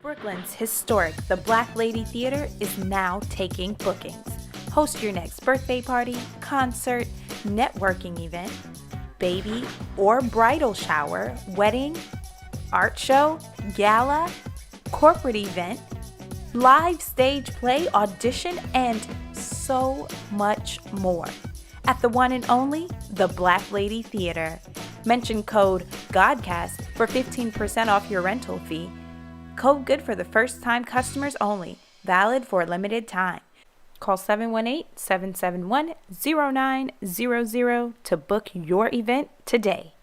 Brooklyn's historic The Black Lady Theater is now taking bookings. Host your next birthday party, concert, networking event, baby or bridal shower, wedding, art show, gala, corporate event, live stage play, audition, and so much more. At the one and only The Black Lady Theater. Mention code GODCAST for 15% off your rental fee. Code good for the first time customers only. Valid for a limited time. Call 718-771-0900 to book your event today.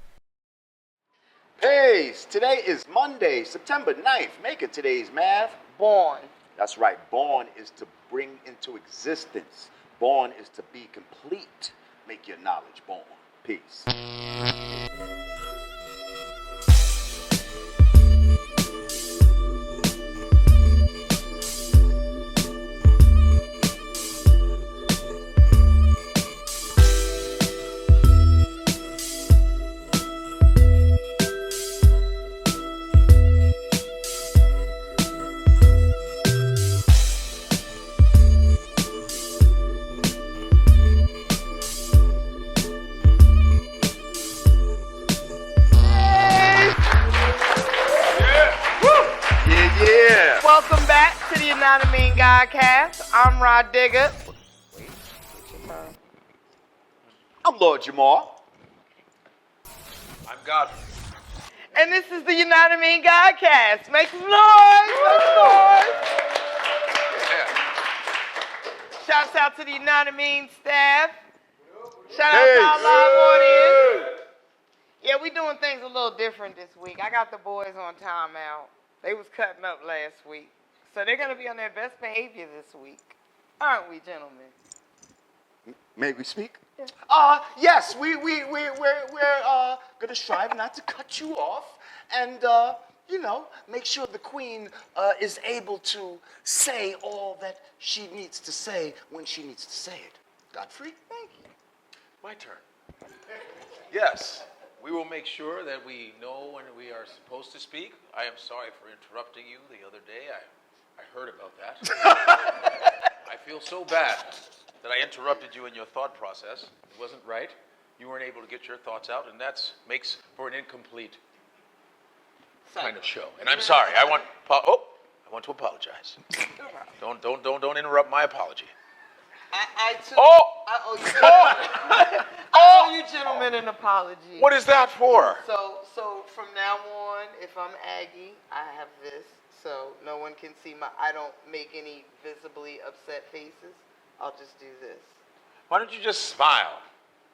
Peace! Today is Monday, September 9th. Make it today's math. Born. That's right. Born is to bring into existence. Born is to be complete. Make your knowledge born. Peace. Welcome back to the Yanadameen Godcast. I'm Rah Digga. I'm Lord Jamar. I'm Godfrey. And this is the Yanadameen Godcast. Make some noise! Make some noise! Yeah. Shouts out to the Yanadameen staff. Shout out to our live audience. Yeah, we doing things a little different this week. I got the boys on timeout. They was cutting up last week. So they're going to be on their best behavior this week. Aren't we, gentlemen? May we speak? Yeah. Yes, we're going to strive not to cut you off and, make sure the queen is able to say all that she needs to say when she needs to say it. Godfrey? Thank you. My turn. Yes, we will make sure that we know when we are supposed to speak. I am sorry for interrupting you the other day. I heard about that. I feel so bad that I interrupted you in your thought process. It wasn't right. You weren't able to get your thoughts out, and that makes for an incomplete kind of show. And I'm sorry. I want to apologize. Don't interrupt my apology. I owe you gentlemen an apology. What is that for? So from now on, if I'm Aggie, I have this, so no one can see I don't make any visibly upset faces. I'll just do this. Why don't you just smile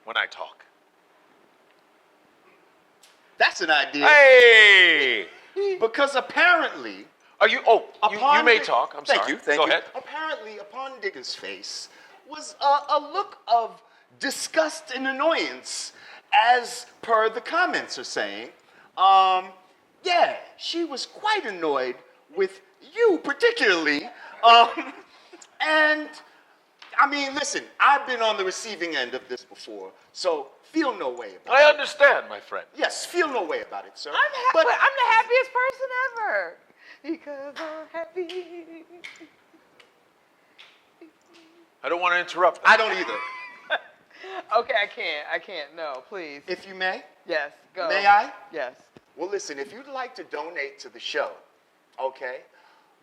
when I talk? That's an idea. Hey! Because apparently... You may talk. I'm sorry. Thank Go you. ahead. Apparently, upon Digger's face was a look of disgust and annoyance, as per the comments are saying. She was quite annoyed with you particularly. And, I mean, listen, I've been on the receiving end of this before, so feel no way about it. I understand, my friend. Yes, feel no way about it, sir. I'm the happiest person ever. Because I'm happy. I don't want to interrupt. I don't either. Okay, I can't. No, please. If you may. Yes, go. May I? Yes. Well, listen, if you'd like to donate to the show, okay,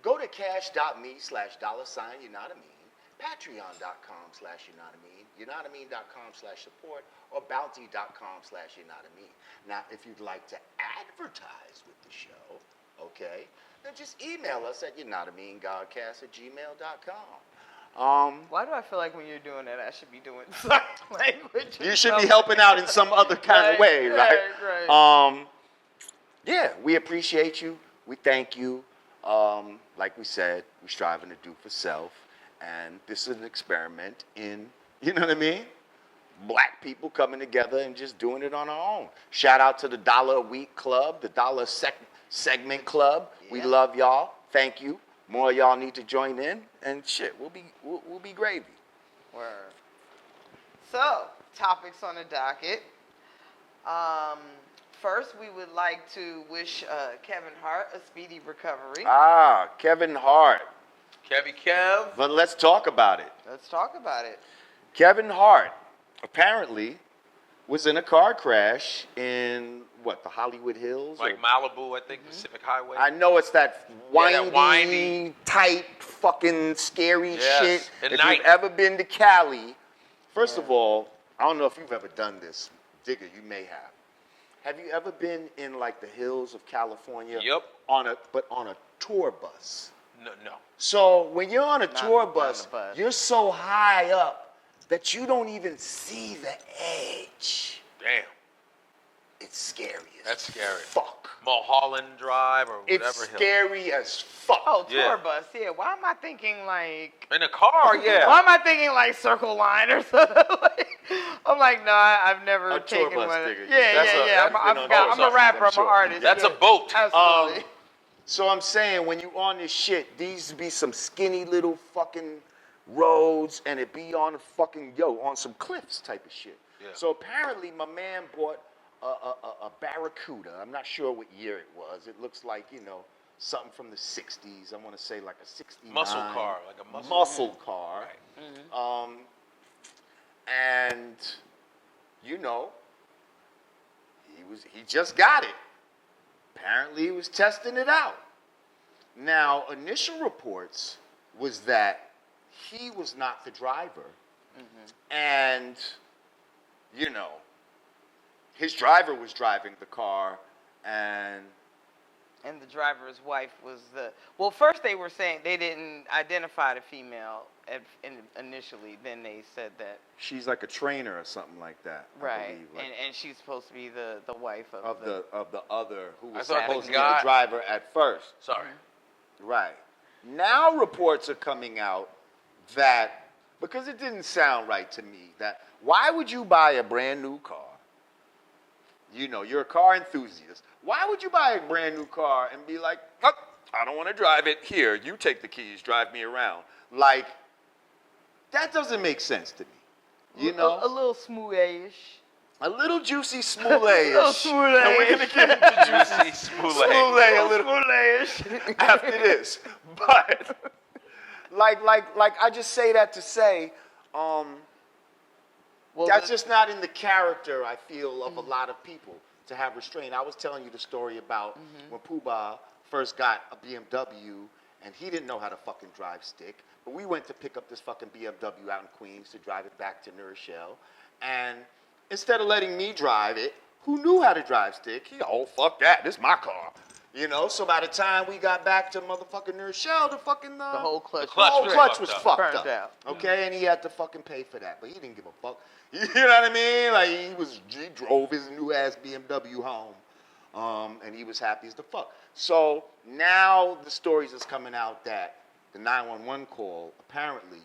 go to cash.me/$Yanadameen, patreon.com/Yanadameen, Yanadameen.com/support, or bounty.com/Yanadameen. Now, if you'd like to advertise with the show, okay, then just email us at yanadameengodcast@gmail.com. Why do I feel like when you're doing that, I should be doing sign language? You should be helping out in some other kind of way, right? Right. We appreciate you. We thank you. Like we said, we're striving to do for self. And this is an experiment in, you know what I mean? Black people coming together and just doing it on our own. Shout out to the $1 a Week Club, the $1 Segment Club. Yeah. We love y'all. Thank you. More of y'all need to join in. And shit, we'll be gravy. Word. So, topics on the docket. First, we would like to wish Kevin Hart a speedy recovery. Ah, Kevin Hart. Kevy Kev. But let's talk about it. Let's talk about it. Kevin Hart apparently was in a car crash in, what, the Hollywood Hills? Like Malibu, I think, Pacific Highway. I know it's that windy, windy. tight, fucking scary Yes, shit. at If night. you've ever been to Cali, first of all, I don't know if you've ever done this. Digger, you may have. Have you ever been in like the hills of California? Yep. On a tour bus. No. So when you're on a tour not bus, the bus. you're so high up that you don't even see the edge. Damn. It's scary as That's scary. fuck. Mulholland Drive or whatever. It's hill. scary as fuck. Oh, tour Yeah. bus. Yeah. Why am I thinking like? In a car, yeah. Why am I thinking like Circle Line or something? I'm like, no, I've never A tour taken bus, one. digger. Yeah, That's yeah, a- yeah. that's been on I'm tour a rapper. I'm I'm sure. an artist. That's yeah. a boat. Absolutely. So I'm saying when you on this shit, these be some skinny little fucking roads and it be on a fucking, on some cliffs type of shit. Yeah. So apparently my man bought a Barracuda. I'm not sure what year it was. It looks like, something from the 60s. I want to say like a 69. Muscle car, like a muscle car. Right. And he just got it. Apparently he was testing it out. Now, initial reports was that he was not the driver. And, his driver was driving the car and And the driver's wife was the. Well, first they were saying they didn't identify the female initially. Then they said that. she's like a trainer or something like that. I Right. believe, like, And she's supposed to be the wife of of the other who I was thought the supposed to be guy- the driver at first. Sorry. Right. Now reports are coming out that, because it didn't sound right to me, that why would you buy a brand new car? You're a car enthusiast. Why would you buy a brand new car and be like, oh, I don't want to drive it. Here, you take the keys, drive me around. Like, that doesn't make sense to me. A little smooth-ish. A little juicy smooth-ish. little smooth-ish. And we're going to get into juicy Smooth-ish. smooth-ish a little after this. But like I just say that to say, that's just not in the character, I feel, of a lot of people to have restraint. I was telling you the story about when Pooh first got a BMW and he didn't know how to fucking drive stick. But we went to pick up this fucking BMW out in Queens to drive it back to New Rochelle. And instead of letting me drive it, who knew how to drive stick, fuck that, this is my car. So by the time we got back to motherfucking New Rochelle, the fucking The whole clutch. The clutch was clutch was fucked fucked Burned up. out. Okay, and he had to fucking pay for that, but he didn't give a fuck. You know what I mean? Like he drove his new ass BMW home, and he was happy as the fuck. So now the stories is coming out that the 911 call, apparently,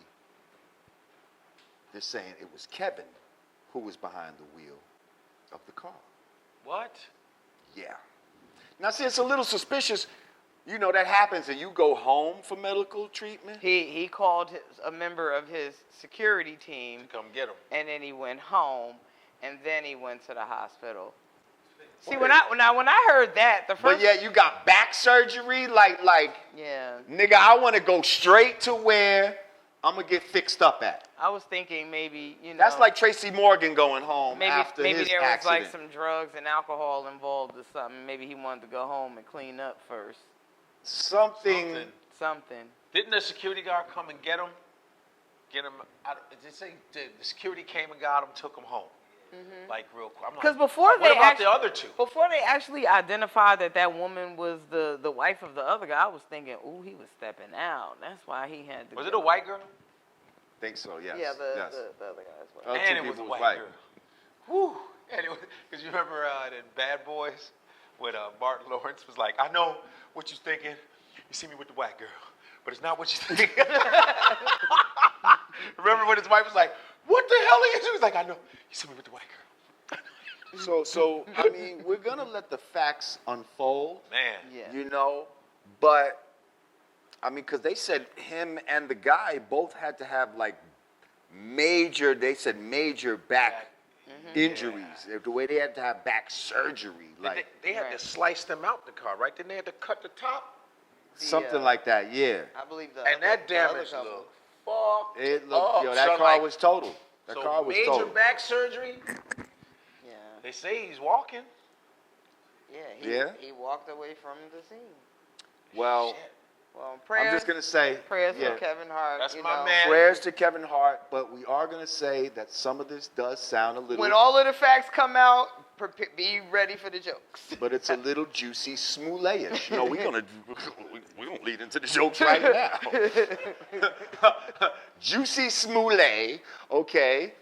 they're saying it was Kevin who was behind the wheel of the car. What? Yeah. Now, see, it's a little suspicious. That happens and you go home for medical treatment. He called a member of his security team, Come get him. and then he went home, and then he went to the hospital. See, when I heard that, the first. But yet you got back surgery, like, Yeah. nigga, I want to go straight to where I'm gonna get fixed up at. I was thinking maybe, That's like Tracy Morgan going home after maybe his there was accident. like some drugs and alcohol involved or something. Maybe he wanted to go home and clean up first. Something. Something. Didn't the security guard come and get him? Get him out? Did it say the security came and got him, took him home? Like real quick. Because before what they about the other two? Before they actually identified that woman was the wife of the other guy, I was thinking, ooh, he was stepping out. That's why he had to. Was go. it a white girl? Think so, yes. Yeah, the yes. other guy as well. Other And two it was a people white right. girl. Whew. Anyway, because you remember in Bad Boys when Martin Lawrence was like, I know what you're thinking. You see me with the white girl, but it's not what you think. Remember when his wife was like, what the hell are you doing? He was like, I know. You see me with the white girl. So I mean, we're gonna let the facts unfold. Man. Yeah. But I mean, because they said him and the guy both had to have like major back injuries. The way they had to have back surgery, like They had to slice them out the car, right? Didn't they have to cut the top? something like that. Yeah. I believe And that damage couple. looked fucked It looked. up. Yo, that son, car like, was total. That so car was major total. back surgery. Yeah. They say he's walking. Yeah. He walked away from the scene. Well, Shit. Well, prayers. I'm just gonna say Prayers yeah, for Kevin Hart. That's you my know. man. prayers to Kevin Hart, but we are gonna say that some of this does sound a little. When all of the facts come out, be ready for the jokes. But it's a little juicy smoothie-ish. No, we gonna lead into the jokes right now. Juicy smoothie, okay.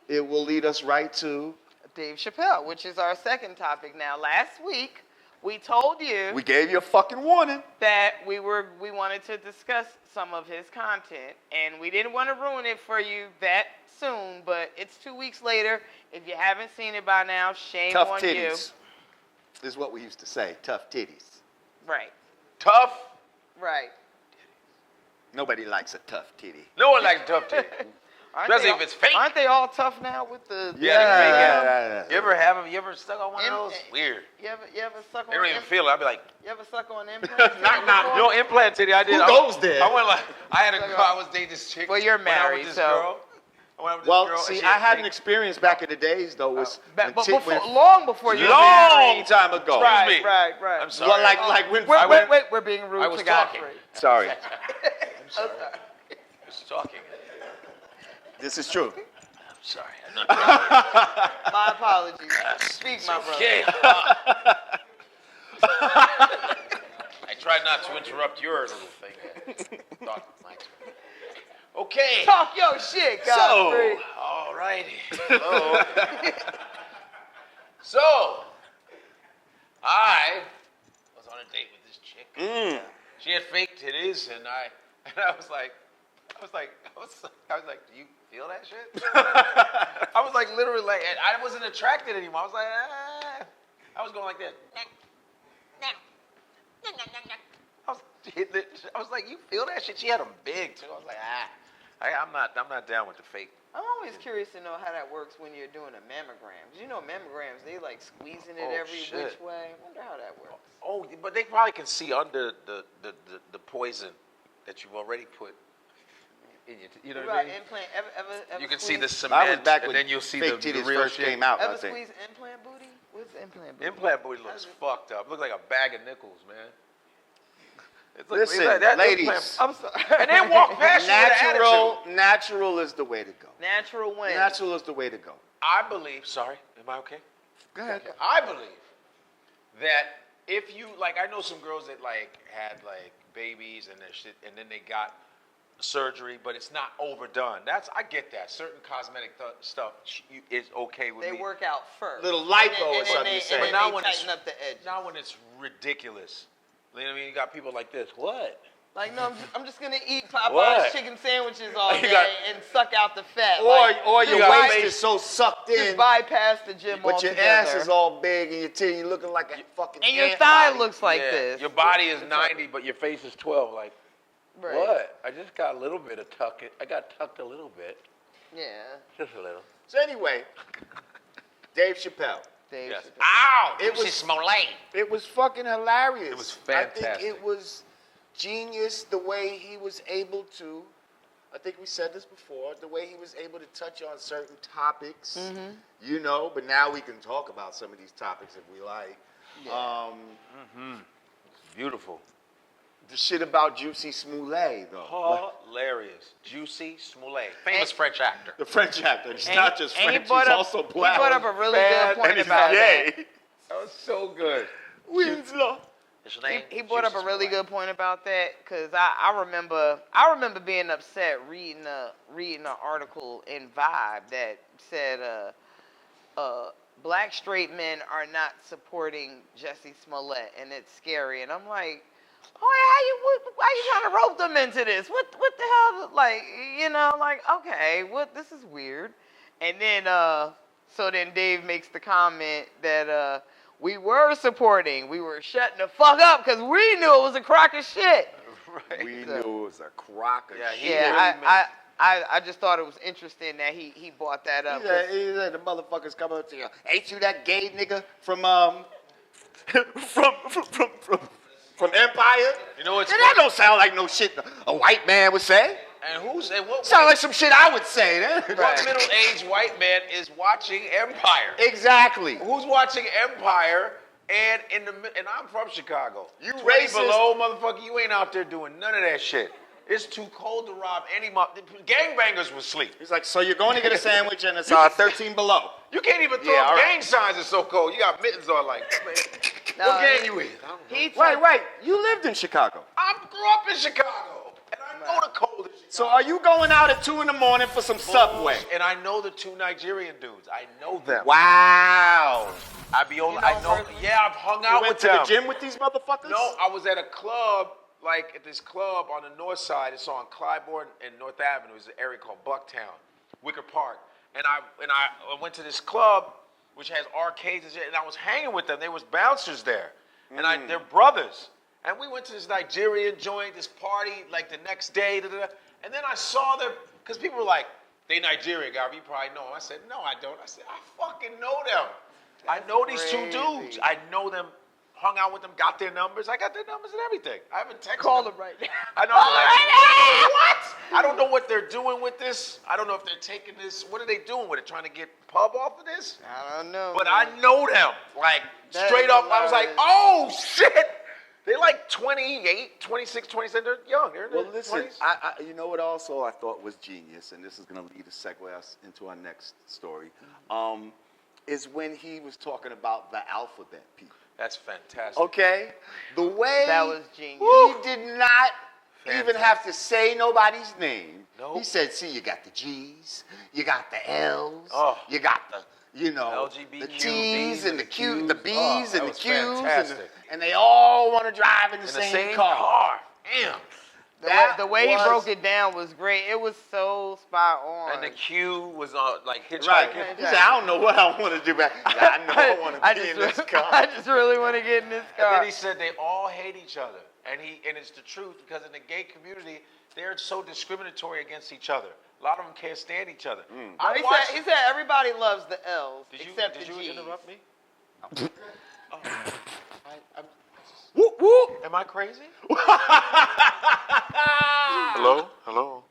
It will lead us right to. Dave Chappelle, which is our second topic now. Last week, we told you We gave you a fucking warning. that we wanted to discuss some of his content, and we didn't want to ruin it for you that soon, but it's 2 weeks later. If you haven't seen it by now, shame Tough on titties is what we used to say. Tough titties. you. Right. Tough. Right. Nobody likes a tough titty. No one likes tough titty. Aren't Especially they if it's fake. Aren't they all tough now with the Yeah. You ever have them? You ever stuck on one of Im- those? Weird. You ever suck on They don't even feel it. I'd be like, You ever suck on implants? you know, implant titty. I did. Who I- goes there? I went like, I had a girl. I was dating this chick. Well, you're went out with married, this so- girl. I went out with this Well, girl, and see, she I had an fake- experience back in the days, though. Was But when long before you were long married. time ago. Right, Excuse me. right, right. I'm sorry. Well, like when I Wait, went. we're being rude I was to talking. Godfrey. Sorry, I'm sorry. I was talking. this is true. I'm sorry. I'm not. My apologies. Speak, my brother. Okay. I tried not to interrupt your little thing. Thought mine. Okay. Talk your shit, Godfrey. All righty. Hello. So, I was on a date with this chick. She had fake titties, and I was like, do you feel that shit? I was like, literally, like, and I wasn't attracted anymore. I was like, I was going like this. I was like, you feel that shit? She had them big too. I was like, I'm not down with the fake. I'm always curious to know how that works when you're doing a mammogram. 'Cause you know mammograms, they like squeezing it every shit. which way. I wonder how that works. Oh, but they probably can see under the poison that you've already put in your. You know what I mean? Implant? Ever You can see the squeeze- I was cement, back and when then you'll see fake the titties real first shit. came out. I Ever think. squeeze implant booty? What's implant booty? Implant booty looks fucked up. Look like a bag of nickels, man. It's like, Listen, it's like that ladies. implant- I'm sorry. And then walk past you with an attitude. Natural is the way to go. Natural wins. Natural is the way to go. I believe. Sorry, am I okay? Go ahead. I believe that if you like, I know some girls that like had like babies and their shit, and then they got surgery, but it's not overdone. I get that. Certain cosmetic stuff is okay with They me. work out first. Little lipo or and then something they, you say. and then But now they when tighten it's- up the edge. Not when it's ridiculous. You know what I mean? You got people like this. What? Like, no, I'm just gonna eat Popeye's What? chicken sandwiches all You day got- and suck out the fat. Or like, your just waist by- is so sucked just in, bypass the gym but your altogether. ass is all big and your titty looking like a fucking and your ant thigh body. looks like Yeah, this. Your body is 90, but your face is 12. Like, Right. what? I just got a little bit of tuck. I got tucked a little bit. Yeah. Just a little. So anyway, Dave Chappelle. Dave Yes. Chappelle. Ow! It was Smollett. It was fucking hilarious. It was I think fantastic. it was genius the way he was able to. I think we said this before. The way he was able to touch on certain topics, you know. But now we can talk about some of these topics if we like. Yeah. Beautiful. The shit about Juicy Smollett, though. Hilarious. Juicy Smollett. Famous French actor. The French actor. He's And not he- just and he French, he's brought up- also He black. brought up a really good point and he's about gay. that. That was so good. Winslow. His name? He brought up a Juicy really Smollett. good point about that because I remember being upset reading an article in Vibe that said black straight men are not supporting Jussie Smollett and it's scary, and I'm like, why you trying to rope them into this? What the hell? Like, you know, like, okay, this is weird. And then so then Dave makes the comment that we were supporting, we were shutting the fuck up because we knew it was a crock of shit. Right. We knew it was a crock of Yeah, shit. he Yeah, really I just thought it was interesting that he brought that up. He said the motherfuckers come up to you. Ain't you that gay nigga from from Empire? You know what's that don't sound like no shit a white man would say. And what Sound like some shit I would say. What middle-aged white man is watching Empire? Exactly. Who's watching Empire? And I'm from Chicago. You 20 racist. below, motherfucker. You ain't out there doing none of that shit. It's too cold to rob any gangbangers will sleep. He's like, so you're going to get a sandwich and it's 13 below. You can't even throw up gang signs. It's so cold. You got mittens on like, man. What gang you in? Right. You lived in Chicago. I grew up in Chicago, and I know the cold in Chicago. So are you going out at 2 in the morning for some Subway? And I know the 2 Nigerian dudes. I know them. Wow. I've hung out with them. You went to the gym with these motherfuckers? No, I was at a club, like at this club on the north side. It's on Clybourne and North Avenue. It's an area called Bucktown, Wicker Park. And I went to this club, which has arcades and shit, and I was hanging with them. There was bouncers there, and they're brothers. And we went to this Nigerian joint, this party, like the next day, and then I saw them, because people were like, they Nigerian, Garvey, you probably know them. I said, no, I don't. I said, I fucking know them. I know these 2 dudes. I know them, hung out with them, got their numbers. I got their numbers and everything. I haven't texted Call them. them right now. I know. What? I don't know what they're doing with this. I don't know if they're taking this. What are they doing with it? Trying to get pub off of this? I don't know. But man. I know them. Like, That straight is up, I was like, hilarious. oh, shit. They're like 28, 26, 27. They're young. They're in their Well, listen, 20s. you know what also I thought was genius, and this is going to lead to segue us into our next story, is when he was talking about the alphabet people. That's fantastic. Okay? The way That was genius. he did not even have to say nobody's name. Nope. He said, see, you got the G's, you got the L's, Oh. you got the, LGBTQ, the T's and the Q's, the B's Oh, and that the was Q's, fantastic. and they all want to drive in the In same car. Damn. The way he broke it down was great. It was so spot on. And the Q was like hitchhiking. Right. He said, I don't know what I want to do back. I know I want to be in this car. I just really want to get in this car. And then he said they all hate each other. And it's the truth, because in the gay community, they're so discriminatory against each other. A lot of them can't stand each other. He said everybody loves the L's except the G's. Did you interrupt me? Whoop, whoop. Am I crazy? Hello.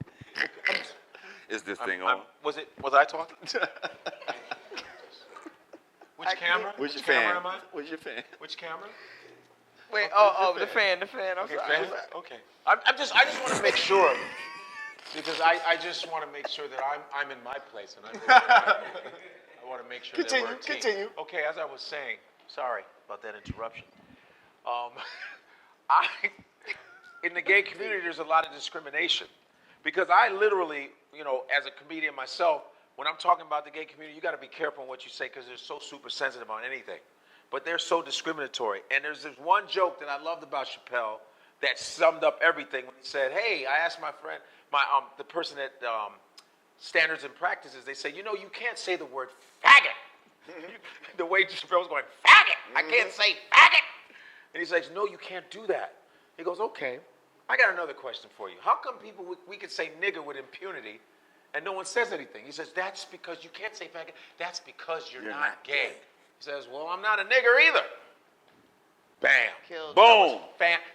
Is this thing on? Was I talking? Which camera? Where's your Which fan? camera am I? Where's your fan? Which camera? Wait, the fan. I'm sorry. Fan? Okay. I just want to make sure, because I just want to make sure that I'm in my place, and I want to make sure that we're a team. Continue. Okay, as I was saying, sorry about that interruption. In the gay community, there's a lot of discrimination, because I literally, as a comedian myself, when I'm talking about the gay community, you got to be careful on what you say, because they're so super sensitive on anything. But they're so discriminatory. And there's this one joke that I loved about Chappelle that summed up everything. When he said, hey, I asked my friend, the person at Standards and Practices, they say, you can't say the word faggot. The way Chappelle was going, faggot, I can't say faggot. And he says, no, you can't do that. He goes, okay, I got another question for you. How come we could say nigger with impunity and no one says anything? He says, that's because you can't say faggot. That's because you're not gay. He says, well, I'm not a nigger either. Bam. Boom.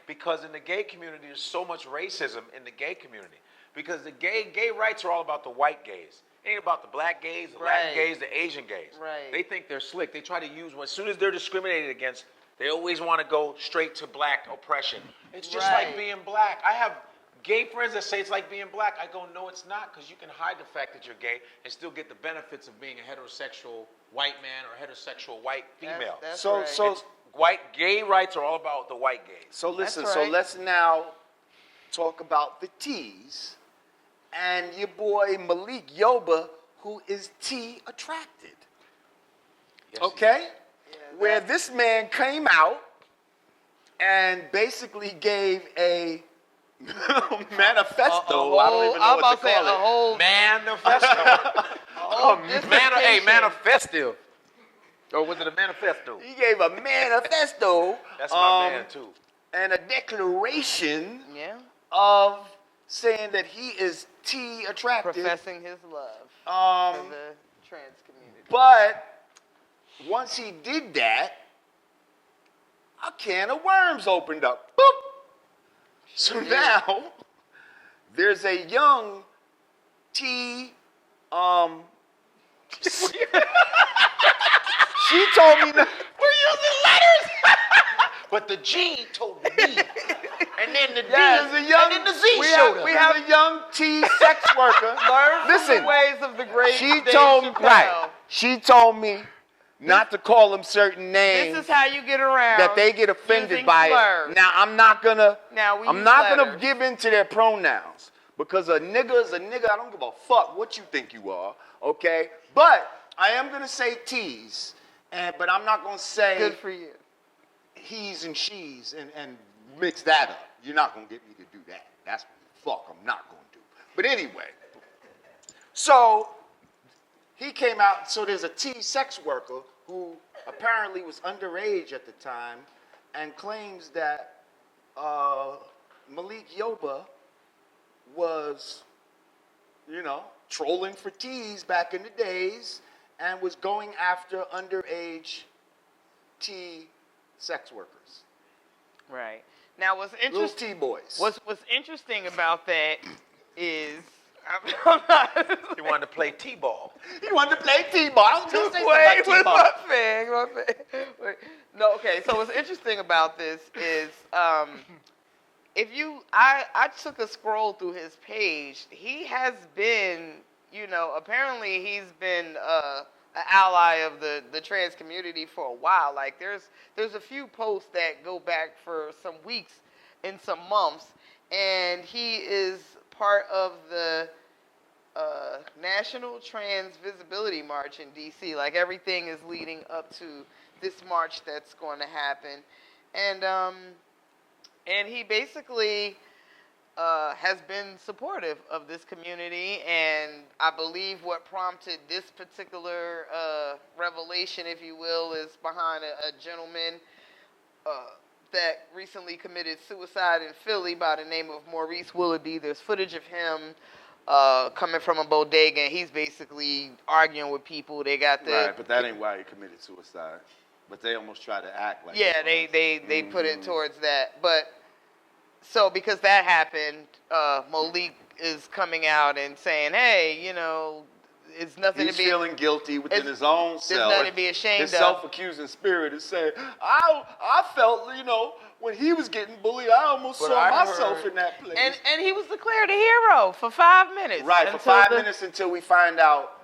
Because in the gay community, there's so much racism in the gay community. Because the gay rights are all about the white gays. It ain't about the black gays, the Latin gays, the Asian gays. Right. They think they're slick. They try to use as soon as they're discriminated against, they always want to go straight to black oppression. It's just like being black. I have gay friends that say it's like being black. I go, no, it's not, because you can hide the fact that you're gay and still get the benefits of being a heterosexual white man or heterosexual white female. That's So, right. so, Gay rights are all about the white gays. so listen. That's So right. let's now talk about the T's and your boy Malik Yoba, who is T attracted. Yes, Okay, where this man came out and basically gave a manifesto. I don't even know I'm what about to to say call a it. whole manifesto. Or was it a manifesto? He gave a manifesto. That's my man too. And a declaration Yeah. of saying that he is T attractive. Professing his love for the trans community. But once he did that, a can of worms opened up. Boop. So now there's a young T. She told me we're using letters. But the G told the B, and then the D, There's a young, and then the Z showed up. We have a young T sex worker. Learn from Listen, the ways of the great she Dave told Chappelle. right. She told me not to call them certain names. This is how you get around that they get offended using by slurs. it. Now I'm not gonna. Now we I'm use not gonna letters. give in to their pronouns because a nigga is a nigga. I don't give a fuck what you think you are. Okay, but I am gonna say T's, but I'm not gonna say Good for you. he's and she's and mix that up. You're not gonna get me to do that. That's what the fuck I'm not gonna do. But anyway, so he came out. So there's a T sex worker who apparently was underage at the time and claims that Malik Yoba was, trolling for T's back in the days and was going after underage T sex workers. Right. Now, what's Little interesting? T boys. What's interesting about that is I'm not. He wanted to play T-ball. He wanted to play T-ball. I was going to say Wait, something about my T-ball. thing. Wait. No, okay. So what's interesting about this is, I took a scroll through his page. He has been, apparently he's been an ally of the trans community for a while. Like there's a few posts that go back for some weeks and some months, and he is part of the National Trans Visibility March in D.C. Like everything is leading up to this march that's going to happen, and he basically has been supportive of this community, and I believe what prompted this particular revelation, if you will, is behind a gentleman that recently committed suicide in Philly by the name of Maurice Willoughby. There's footage of him coming from a bodega, and he's basically arguing with people. They got the Right, but that ain't why he committed suicide. But they almost try to act like yeah, they put it towards that. But so because that happened, Malik is coming out and saying, hey, it's nothing He's to be feeling guilty within his own self. There's nothing to be ashamed his of. self-accusing spirit is saying, I felt, when he was getting bullied, I almost But saw I myself heard- in that place. And he was declared a hero for 5 minutes. Right, for until 5 minutes until we find out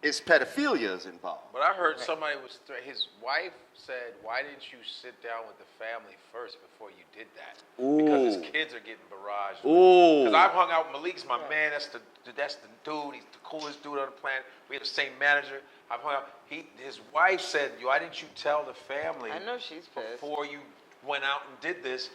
it's pedophilia is involved. But I heard somebody his wife said, why didn't you sit down with the family first before you did that? Because his kids are getting barraged. Ooh. Because I've hung out with Malik's my man. That's the dude. He's the coolest dude on the planet. We have the same manager. I've hung out. His wife said, why didn't you tell the family I know she's pissed. before you went out and did this?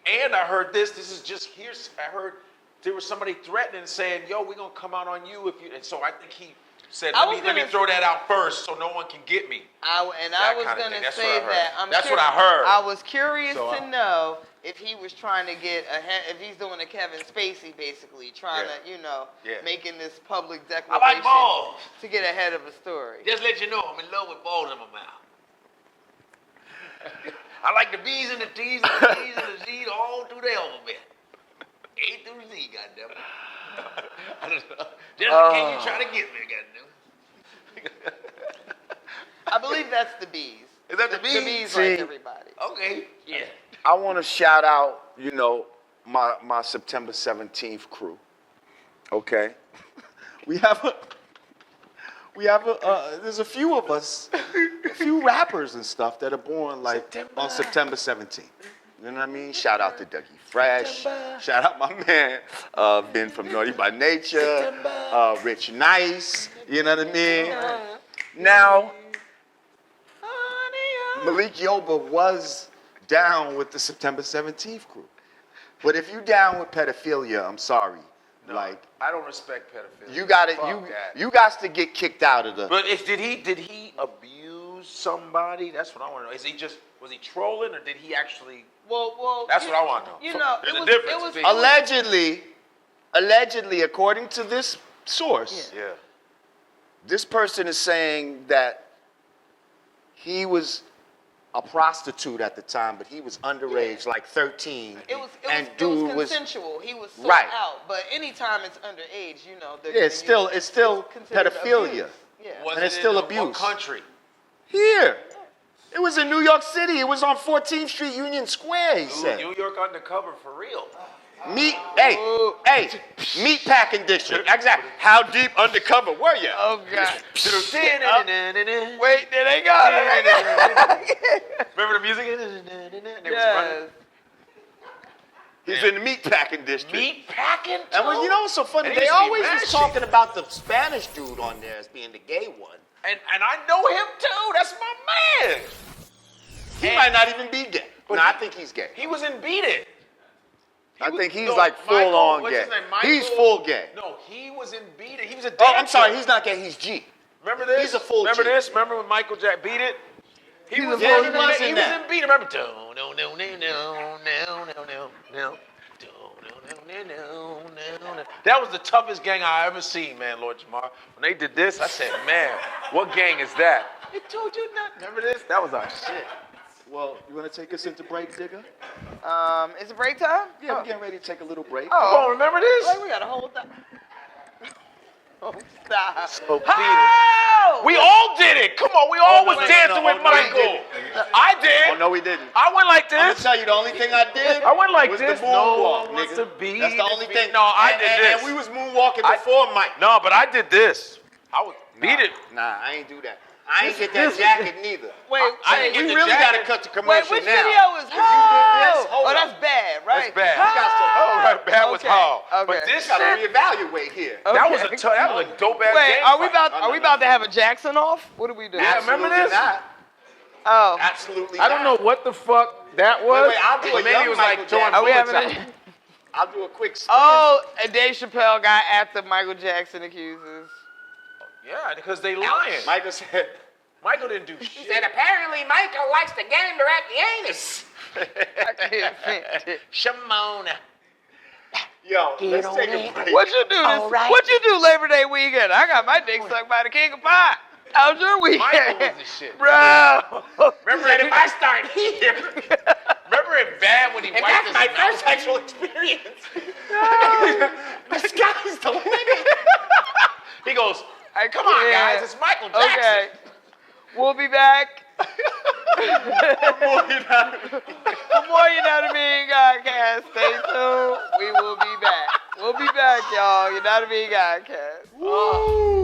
And I heard this. This is just here's. I heard there was somebody threatening, saying, "Yo, we're gonna come out on you if you." And so I think he said, "Let me throw that out first, so no one can get me." I was going to say that. That's what I heard. I was curious So, to know if he was trying to get ahead, if he's doing a Kevin Spacey, basically, trying to, making this public declaration balls. to get ahead of a story. Just let you know, I'm in love with balls in my mouth. I like the B's and the T's and the D's and the Z's all through the alphabet. A through Z, goddamn it. Just in case you try to get me, goddamn. I believe that's the B's. Is that the B's? The B's See, like everybody. Okay. Yeah. I want to shout out, my September 17th crew. Okay? There's a few of us, a few rappers and stuff that are born on September 17th. You know what I mean? Shout out to Dougie Fresh. Shout out my man, Ben from Naughty by Nature, Rich Nice. You know what I mean? Now, Malik Yoba was down with the September 17th crew. But if you down with pedophilia, I'm sorry. No, I don't respect pedophilia. You got to get kicked out of the. But did he abuse somebody? That's what I want to know. Was he trolling, or did he actually? Well. That's what I want to know. There's a difference. Allegedly, allegedly, according to this source, Yeah. this person is saying that he was a prostitute at the time, but he was underage, like 13. It was dude consensual. He was sold Right. out. But anytime it's underage, you know. Yeah, it's still considered pedophilia. abuse. Yeah. Was And it it's still in abuse. What country? Here. It was in New York City. It was on 14th Street, Union Square, he said. New York undercover for real. Meat packing district. Exactly. How deep undercover were you? Oh, God. Wait, Wait, there they go. remember the music? They was Yes. running. He's in the meat packing district. Meat packing? And well, you know what's so funny? And he They used to be always was mashing. talking about the Spanish dude on there as being the gay one. And I know him too. That's my man. He might not even be gay. But No, I think he's gay. He was in Beat It. I think he's no, like full on what's gay. his name? Michael? He's full gay. No, he was in Beat It. He was a dancer. Oh, I'm sorry. He's not gay. He's G. Remember this? He's a full Remember G. this? Remember when Michael Jack Beat It? He was Yeah, in he Beat was It. in He that. was in Beat It. Remember? That was the toughest gang I ever seen, man, Lord Jamar. When they did this, I said, man, what gang is that? I told you not. Remember this? That was our shit. Well, you want to take us into break, Digga? Is it break time? Yeah, we're getting ready to take a little break. Come on, remember this? Like we got to hold that. Oh, stop. So Beat It. We all did it. Come on, we all was dancing with Michael. I did. Oh, no, we didn't. I went like I'm going this. to tell you, the only thing I did I went like was this. the No moonwalk, one wants nigga. to be That's the only the thing. No, I And- did and, this. And we was moonwalking before Mike. No, but I did this. I was Beat It. Nah, I ain't do that. I ain't get that jacket neither. Wait, I didn't We get the really got to jacket. cut the wait, commercial which now. video is If you did this, hold Oh, up. that's bad, right? That's bad. We got to Oh, right, bad was Okay, hard. okay. But this We got shit, to reevaluate here. that was a Okay. that was a dope ass Wait, game are we fight. about to have a Jackson off? What do we do? Yeah, remember Absolutely this? Not. Oh, Absolutely I don't know not. what the fuck that was. Wait, I'll do but a maybe young it was Michael like throwing Jackson. are we bullets having out. a? I'll do a quick spin. Oh, and Dave Chappelle got after Michael Jackson accusers. Yeah, because they lying. Michael said, Michael didn't do shit. apparently Michael likes to gander at the anus. I can't finish it. Shimona. Yo, let's take a break. What you do this? What you do Labor Day weekend? I got my dick sucked by the King of Pie. How's your weekend? Michael was the shit. Bro. Remember if I start here. Remember it bad when he wiped That's his my mouth? first sexual experience. The sky's the limit. He goes, hey, come on, Yeah. guys, it's Michael Jackson. Okay. We'll be back. For more Yanadameen Godcast, stay tuned. We will be back. We'll be back, y'all. Yanadameen Godcast. Woo.